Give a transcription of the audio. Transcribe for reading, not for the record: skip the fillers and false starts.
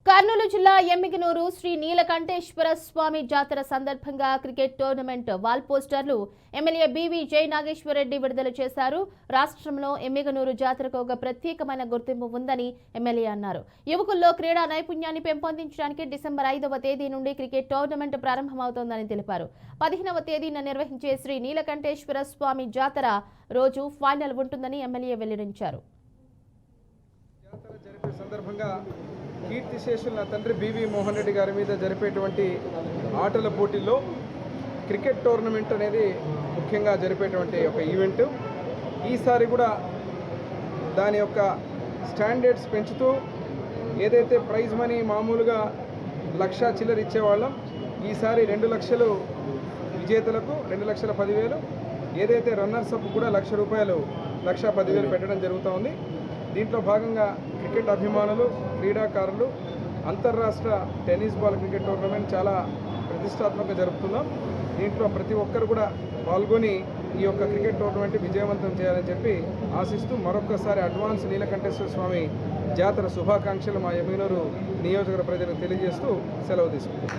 కర్నూలు జిల్లా ఎమ్మిగనూరు శ్రీ నీలకంఠేశ్వర స్వామి జాతర సందర్భంగా క్రికెట్ టోర్నమెంట్ వాల్ పోస్టర్లు ఎమ్మెల్యే బివి జై నాగేశ్వరరెడ్డి విడుదల చేశారు. రాష్ట్రంలో ఎమ్మిగనూరు జాతరకు ఒక ప్రత్యేకమైన గుర్తింపు ఉందని ఎమ్మెల్యే అన్నారు. యువకుల్లో క్రీడా నైపుణ్యాన్ని పెంపొందించడానికి డిసెంబర్ 5వ తేదీ నుండి క్రికెట్ టోర్నమెంట్ ప్రారంభమవుతోందని తెలిపారు. 15వ తేదీన నిర్వహించే శ్రీ నీలకంఠేశ్వర స్వామి జాతర రోజు ఫైనల్ ఉంటుందని ఎమ్మెల్యే వెల్లడించారు. కీర్తిశేషుల తండ్రి బివి మోహన్ రెడ్డి గారి మీద జరిపేటువంటి ఆటల పోటీల్లో క్రికెట్ టోర్నమెంట్ అనేది ముఖ్యంగా జరిపేటువంటి ఒక ఈవెంట్. ఈసారి కూడా దాని యొక్క స్టాండర్డ్స్ పెంచుతూ ఏదైతే ప్రైజ్ మనీ మామూలుగా 1,00,000 చిల్లర ఇచ్చేవాళ్ళం, ఈసారి 2 లక్షలు విజేతలకు 2,10,000, ఏదైతే రన్నర్స్ అప్ కూడా ₹1,00,000 1,10,000 పెట్టడం జరుగుతూ ఉంది. దీంట్లో భాగంగా క్రికెట్ అభిమానులు, క్రీడాకారులు అంతర్రాష్ట్ర టెన్నిస్ బాల్ క్రికెట్ టోర్నమెంట్ చాలా ప్రతిష్టాత్మకంగా జరుపుతున్నాం. దీంట్లో ప్రతి ఒక్కరు కూడా పాల్గొని ఈ యొక్క క్రికెట్ టోర్నమెంట్ విజయవంతం చేయాలని చెప్పి ఆశిస్తూ మరొకసారి అడ్వాన్స్ నీలకంఠేశ్వర స్వామి జాతర శుభాకాంక్షలు మా ఎమ్మిగనూరు నియోజకవర్గ ప్రజలకు తెలియజేస్తూ సెలవు తీసుకుంటాం.